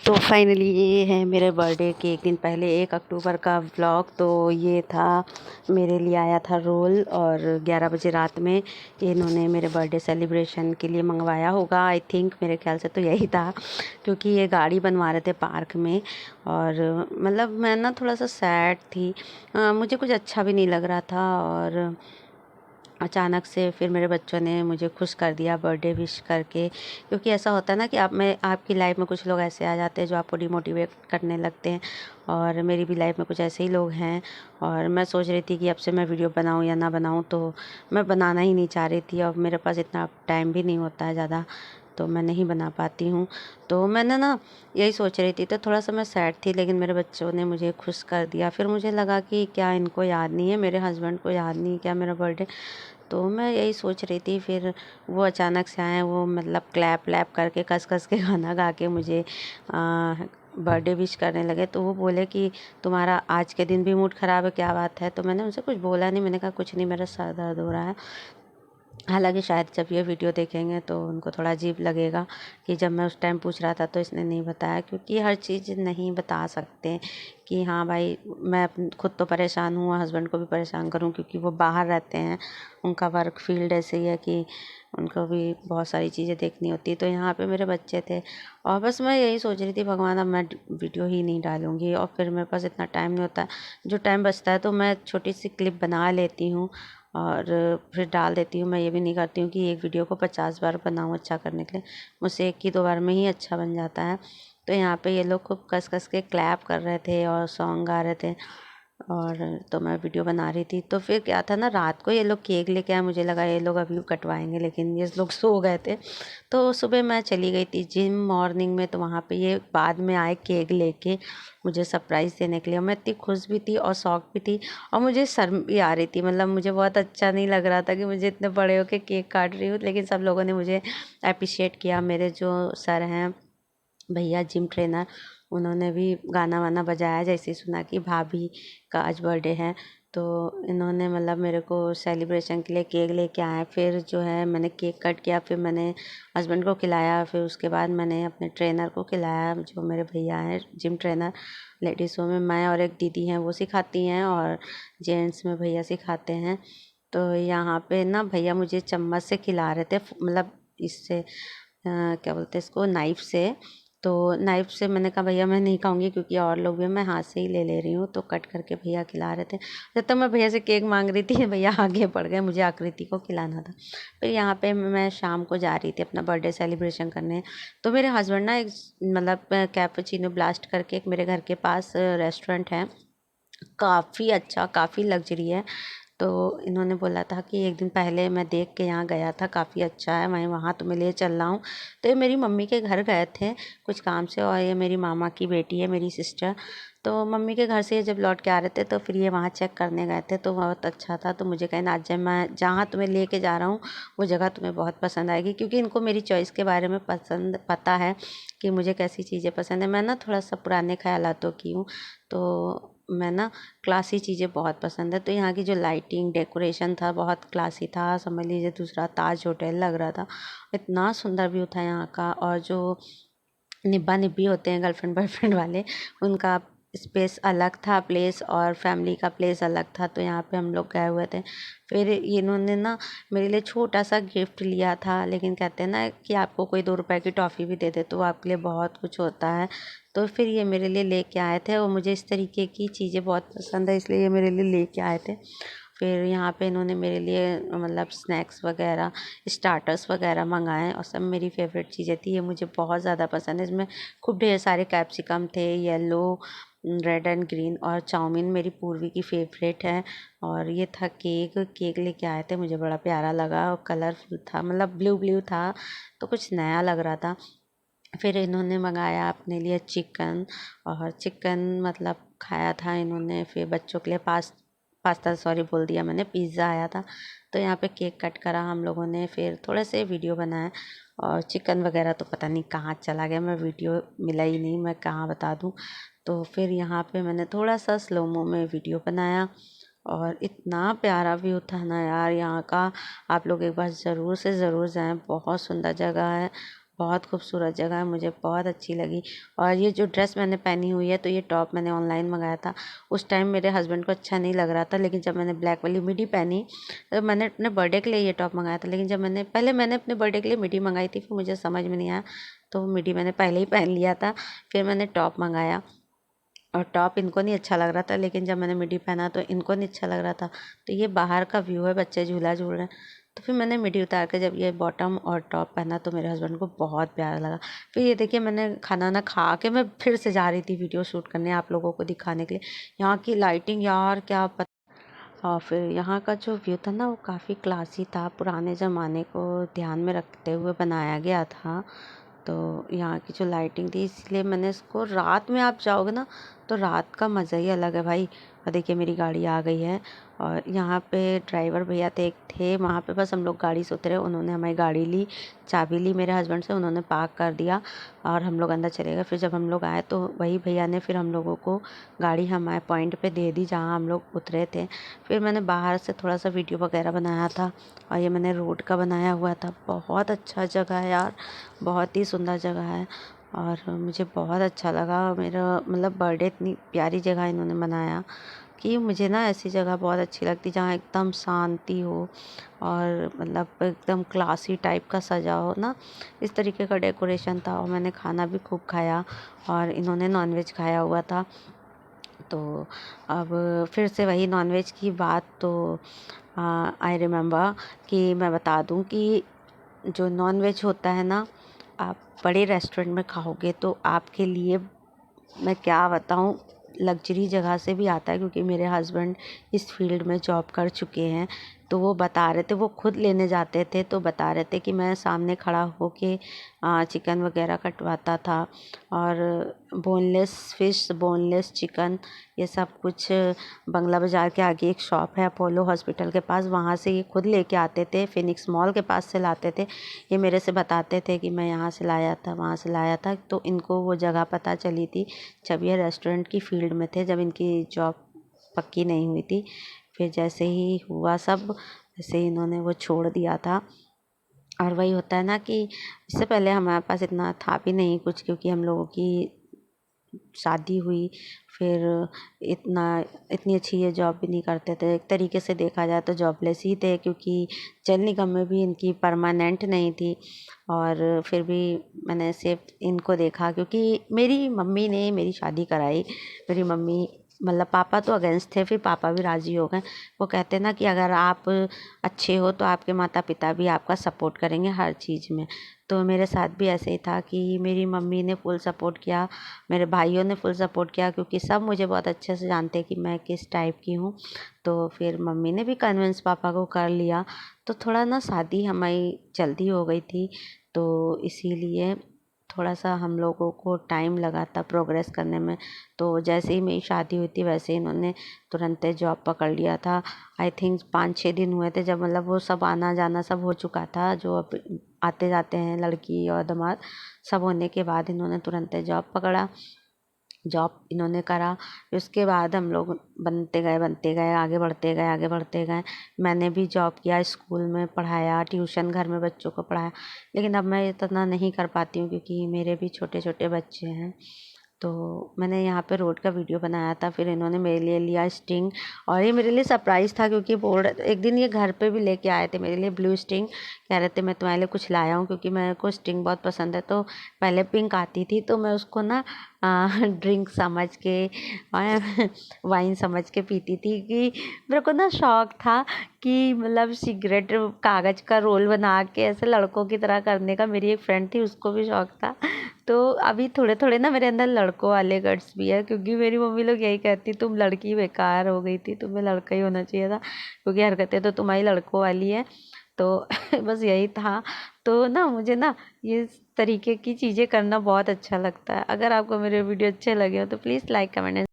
तो फाइनली ये है मेरे बर्थडे के एक दिन पहले 1 अक्टूबर का व्लॉग। तो ये था, मेरे लिए आया था रोल और 11 बजे रात में इन्होंने मेरे बर्थडे सेलिब्रेशन के लिए मंगवाया होगा। आई थिंक, मेरे ख्याल से तो यही था, क्योंकि ये गाड़ी बनवा रहे थे पार्क में। और मतलब मैं ना थोड़ा सा सैड थी, मुझे कुछ अच्छा भी नहीं लग रहा था। और अचानक से फिर मेरे बच्चों ने मुझे खुश कर दिया बर्थडे विश करके। क्योंकि ऐसा होता है ना कि आपकी लाइफ में कुछ लोग ऐसे आ जाते हैं जो आपको डिमोटिवेट करने लगते हैं, और मेरी भी लाइफ में कुछ ऐसे ही लोग हैं। और मैं सोच रही थी कि अब से मैं वीडियो बनाऊं या ना बनाऊं, तो मैं बनाना ही नहीं चाह रही थी। और मेरे पास इतना टाइम भी नहीं होता है ज़्यादा, तो मैं नहीं बना पाती हूँ। तो मैंने ना यही सोच रही थी, तो थोड़ा सा मैं सैड थी, लेकिन मेरे बच्चों ने मुझे खुश कर दिया। फिर मुझे लगा कि क्या इनको याद नहीं है, मेरे हस्बैंड को याद नहीं है क्या मेरा बर्थडे। तो मैं यही सोच रही थी, फिर वो अचानक से आए, वो मतलब क्लैप व्लैप करके कस कस के गाना गा के मुझे बर्थडे विश करने लगे। तो वो बोले कि तुम्हारा आज के दिन भी मूड ख़राब है, क्या बात है। तो मैंने उनसे कुछ बोला नहीं, मैंने कहा कुछ नहीं, मेरा सर दर्द हो रहा है। हालांकि शायद जब ये वीडियो देखेंगे तो उनको थोड़ा अजीब लगेगा कि जब मैं उस टाइम पूछ रहा था तो इसने नहीं बताया, क्योंकि हर चीज़ नहीं बता सकते कि हाँ भाई, मैं खुद तो परेशान हूँ, हस्बैंड को भी परेशान करूँ, क्योंकि वो बाहर रहते हैं। उनका वर्क फील्ड ऐसे ही है कि उनको भी बहुत सारी चीज़ें देखनी होती है। तो यहाँ पे मेरे बच्चे थे, और बस मैं यही सोच रही थी, भगवान अब मैं वीडियो ही नहीं डालूँगी। और फिर मेरे पास इतना टाइम नहीं होता है, जो टाइम बचता है तो मैं छोटी सी क्लिप बना लेती हूँ और फिर डाल देती हूँ। मैं ये भी नहीं करती हूँ कि एक वीडियो को 50 बार बनाऊँ अच्छा करने के लिए, मुझसे एक ही 2 बार में ही अच्छा बन जाता है। तो यहाँ पे ये लोग खूब कस कस के क्लैप कर रहे थे और सॉन्ग गा रहे थे, और तो मैं वीडियो बना रही थी। तो फिर क्या था ना, रात को ये लोग केक लेके आए, मुझे लगा ये लोग अभी कटवाएंगे, लेकिन ये लोग सो गए थे। तो सुबह मैं चली गई थी जिम मॉर्निंग में, तो वहाँ पे ये बाद में आए केक लेके मुझे सरप्राइज़ देने के लिए। मैं इतनी खुश भी थी और शौक भी थी, और मुझे शर्म भी आ रही थी। मतलब मुझे बहुत अच्छा नहीं लग रहा था कि मुझे इतने बड़े होके केक काट रही हूँ, लेकिन सब लोगों ने मुझे अप्रिशिएट किया। मेरे जो सर हैं, भैया जिम ट्रेनर, उन्होंने भी गाना वाना बजाया। जैसे ही सुना कि भाभी का आज बर्थडे है, तो इन्होंने मतलब मेरे को सेलिब्रेशन के लिए केक लेके आए। फिर जो है मैंने केक कट किया, फिर मैंने हस्बैंड को खिलाया, फिर उसके बाद मैंने अपने ट्रेनर को खिलाया, जो मेरे भैया हैं जिम ट्रेनर। लेडीज़ों में मैं और एक दीदी हैं, वो सिखाती हैं, और जेंट्स में भैया सिखाते हैं। तो यहाँ पे ना भैया मुझे चम्मच से खिला रहे थे, मतलब इससे क्या बोलते हैं इसको, नाइफ़ से। तो नाइफ़ से मैंने कहा भैया मैं नहीं खाऊंगी, क्योंकि और लोग भी हैं, मैं हाथ से ही ले ले रही हूँ। तो कट करके भैया खिला रहे थे। जब तक मैं भैया से केक मांग रही थी, भैया आगे बढ़ गए, मुझे आकृति को खिलाना था। फिर यहाँ पे मैं शाम को जा रही थी अपना बर्थडे सेलिब्रेशन करने। तो मेरे हस्बैंड ना एक मतलब कैपुचिनो ब्लास्ट करके एक मेरे घर के पास रेस्टोरेंट है, काफ़ी अच्छा, काफ़ी लग्जरी है। तो इन्होंने बोला था कि एक दिन पहले मैं देख के यहाँ गया था, काफ़ी अच्छा है, मैं वहाँ तुम्हें ले चल रहा हूँ। तो ये मेरी मम्मी के घर गए थे कुछ काम से, और ये मेरी मामा की बेटी है, मेरी सिस्टर। तो मम्मी के घर से जब लौट के आ रहे थे, तो फिर ये वहाँ चेक करने गए थे, तो बहुत अच्छा था। तो मुझे कहना, आज जब मैं जहाँ तुम्हें लेके जा रहा हूँ वो जगह तुम्हें बहुत पसंद आएगी, क्योंकि इनको मेरी चॉइस के बारे में पता है कि मुझे कैसी चीज़ें पसंद है। मैं ना थोड़ा सा पुराने ख्यालातों की हूँ, तो मैं ना क्लासी चीज़ें बहुत पसंद है। तो यहाँ की जो लाइटिंग डेकोरेशन था बहुत क्लासी था, समझ लीजिए दूसरा ताज होटल लग रहा था। इतना सुंदर व्यू था यहाँ का। और जो निब्बा निब्बी होते हैं गर्लफ्रेंड बॉयफ्रेंड वाले, उनका स्पेस अलग था, प्लेस, और फैमिली का प्लेस अलग था। तो यहाँ पे हम लोग गए हुए थे। फिर इन्होंने ना मेरे लिए छोटा सा गिफ्ट लिया था, लेकिन कहते हैं ना कि आपको कोई 2 रुपए की टॉफ़ी भी दे दे तो आपके लिए बहुत कुछ होता है। तो फिर ये मेरे लिए लेके आए थे, और मुझे इस तरीके की चीज़ें बहुत पसंद है, इसलिए ये मेरे लिए लेके आए थे। फिर यहाँ पे इन्होंने मेरे लिए मतलब स्नैक्स वगैरह, स्टार्टर्स वगैरह मंगाए, और सब मेरी फेवरेट चीज़ें थी। ये मुझे बहुत ज़्यादा पसंद है। इसमें खूब ढेर सारे कैप्सिकम थे, येलो, रेड एंड ग्रीन, और चाउमीन मेरी पूर्वी की फेवरेट है। और ये था केक, केक लेके आए थे, मुझे बड़ा प्यारा लगा, और कलरफुल था, मतलब ब्लू ब्लू था, तो कुछ नया लग रहा था। फिर इन्होंने मंगाया अपने लिए चिकन, और चिकन मतलब खाया था इन्होंने। फिर बच्चों के लिए पास्ता सॉरी बोल दिया मैंने, पिज़्ज़ा आया था। तो यहाँ पे केक कट करा हम लोगों ने, फिर थोड़े से वीडियो बनाए। और चिकन वगैरह तो पता नहीं कहाँ चला गया, मैं वीडियो मिला ही नहीं, मैं कहाँ बता दूँ। तो फिर यहाँ पे मैंने थोड़ा सा स्लोमो में वीडियो बनाया, और इतना प्यारा व्यू था ना यार यहाँ का। आप लोग एक बार ज़रूर से ज़रूर जाएं, बहुत सुंदर जगह है। बहुत खूबसूरत जगह है, मुझे बहुत अच्छी लगी। और ये जो ड्रेस मैंने पहनी हुई है, तो ये टॉप मैंने ऑनलाइन मंगाया था। उस टाइम मेरे हस्बैंड को अच्छा नहीं लग रहा था, लेकिन जब मैंने ब्लैक वाली मिडी पहनी, तो मैंने अपने बर्थडे के लिए ये टॉप मंगाया था, लेकिन जब मैंने अपने बर्थडे के लिए मिडी मंगाई थी, फिर मुझे समझ में नहीं आया, तो मिडी मैंने पहले ही पहन लिया था। फिर मैंने टॉप मंगाया और टॉप इनको नहीं अच्छा लग रहा था, लेकिन जब मैंने मिडी पहना तो इनको नहीं अच्छा लग रहा था। तो ये बाहर का व्यू है, बच्चे झूला झूल रहे हैं। तो फिर मैंने मिडी उतार के जब ये बॉटम और टॉप पहना, तो मेरे हस्बैंड को बहुत प्यारा लगा। फिर ये देखिए, मैंने खाना ना खा के मैं फिर से जा रही थी वीडियो शूट करने, आप लोगों को दिखाने के लिए। यहाँ की लाइटिंग यार क्या पता। और फिर यहाँ का जो व्यू था ना, वो काफ़ी क्लासी था, पुराने ज़माने को ध्यान में रखते हुए बनाया गया था। तो यहाँ की जो लाइटिंग थी, इसलिए मैंने इसको, रात में आप जाओगे ना तो रात का मज़ा ही अलग है भाई। और देखिए मेरी गाड़ी आ गई है, और यहाँ पे ड्राइवर भैया थे वहाँ पे, बस हम लोग गाड़ी से उतरे, उन्होंने हमारी गाड़ी ली, चाबी ली मेरे हस्बैंड से, उन्होंने पार्क कर दिया और हम लोग अंदर चले गए। फिर जब हम लोग आए तो वही भैया ने फिर हम लोगों को गाड़ी हमारे पॉइंट पे दे दी जहाँ हम लोग उतरे थे। फिर मैंने बाहर से थोड़ा सा वीडियो वगैरह बनाया था, और ये मैंने रोड का बनाया हुआ था। बहुत अच्छा जगह है यार, बहुत ही सुंदर जगह है, और मुझे बहुत अच्छा लगा। मेरा मतलब बर्थडे इतनी प्यारी जगह इन्होंने बनाया कि मुझे ना ऐसी जगह बहुत अच्छी लगती, जहाँ एकदम शांति हो और मतलब एकदम क्लासी टाइप का सजा हो ना, इस तरीके का डेकोरेशन था। और मैंने खाना भी खूब खाया, और इन्होंने नॉनवेज खाया हुआ था। तो अब फिर से वही नॉनवेज की बात, तो आई रिमेम्बर कि मैं बता दूं कि जो नॉनवेज होता है ना, आप बड़े रेस्टोरेंट में खाओगे तो आपके लिए मैं क्या बताऊं, लग्जरी जगह से भी आता है, क्योंकि मेरे हस्बैंड इस फील्ड में जॉब कर चुके हैं। तो वो बता रहे थे, वो खुद लेने जाते थे, तो बता रहे थे कि मैं सामने खड़ा होके चिकन वगैरह कटवाता था, और बोनलेस फ़िश, बोनलेस चिकन, ये सब कुछ बंगला बाज़ार के आगे एक शॉप है अपोलो हॉस्पिटल के पास, वहाँ से ये खुद लेके आते थे, फिनिक्स मॉल के पास से लाते थे। ये मेरे से बताते थे कि मैं यहाँ से लाया था, वहाँ से लाया था। तो इनको वो जगह पता चली थी जब ये रेस्टोरेंट की फील्ड में थे, जब इनकी जॉब पक्की नहीं हुई थी। फिर जैसे ही हुआ सब, वैसे ही इन्होंने वो छोड़ दिया था। और वही होता है ना कि इससे पहले हमारे पास इतना था भी नहीं कुछ, क्योंकि हम लोगों की शादी हुई, फिर इतनी अच्छी ये जॉब भी नहीं करते थे। एक तरीके से देखा जाए तो जॉबलेस ही थे, क्योंकि जल निगम में भी इनकी परमानेंट नहीं थी। और फिर भी मैंने सिर्फ इनको देखा, क्योंकि मेरी मम्मी ने मेरी शादी कराई। मेरी मम्मी मतलब पापा तो अगेंस्ट थे, फिर पापा भी राज़ी हो गए। वो कहते ना कि अगर आप अच्छे हो तो आपके माता पिता भी आपका सपोर्ट करेंगे हर चीज़ में। तो मेरे साथ भी ऐसे ही था कि मेरी मम्मी ने फुल सपोर्ट किया, मेरे भाइयों ने फुल सपोर्ट किया, क्योंकि सब मुझे बहुत अच्छे से जानते हैं कि मैं किस टाइप की हूँ। तो फिर मम्मी ने भी कन्विंस पापा को कर लिया। तो थोड़ा ना शादी हमारी जल्दी हो गई थी, तो इसीलिए थोड़ा सा हम लोगों को टाइम लगा था प्रोग्रेस करने में। तो जैसे ही मेरी शादी हुई थी, वैसे ही इन्होंने तुरंत जॉब पकड़ लिया था। आई थिंक 5-6 दिन हुए थे जब मतलब वो सब आना जाना सब हो चुका था, जो अब आते जाते हैं लड़की और दामाद, सब होने के बाद इन्होंने तुरंत जॉब पकड़ा। जॉब इन्होंने करा, फिर उसके बाद हम लोग बनते गए, आगे बढ़ते गए। मैंने भी जॉब किया, स्कूल में पढ़ाया, ट्यूशन घर में बच्चों को पढ़ाया। लेकिन अब मैं इतना नहीं कर पाती हूँ, क्योंकि मेरे भी छोटे छोटे बच्चे हैं। तो मैंने यहाँ पे रोड का वीडियो बनाया था, फिर इन्होंने मेरे लिए लिया स्टिंग। और ये मेरे लिए सरप्राइज़ था, क्योंकि बोल रहे एक दिन ये घर पे भी लेके आए थे मेरे लिए ब्लू स्टिंग। कह रहे थे मैं तुम्हारे लिए कुछ लाया हूँ, क्योंकि मेरे को स्टिंग बहुत पसंद है। तो पहले पिंक आती थी, तो मैं उसको ना ड्रिंक समझ के, वाइन समझ के पीती थी, कि मेरे को ना शौक था कि मतलब सिगरेट कागज़ का रोल बना के ऐसे लड़कों की तरह करने का। मेरी एक फ्रेंड थी, उसको भी शौक था। तो अभी थोड़े थोड़े ना मेरे अंदर लड़कों वाले गट्स भी है, क्योंकि मेरी मम्मी लोग यही कहती, तुम लड़की बेकार हो गई थी, तुम्हें लड़का ही होना चाहिए था, क्योंकि हरकतें तो तुम्हारी लड़कों वाली है। तो बस यही था। तो ना मुझे ना ये तरीके की चीज़ें करना बहुत अच्छा लगता है। अगर आपको मेरे वीडियो अच्छे लगे हो तो प्लीज़ लाइक कमेंट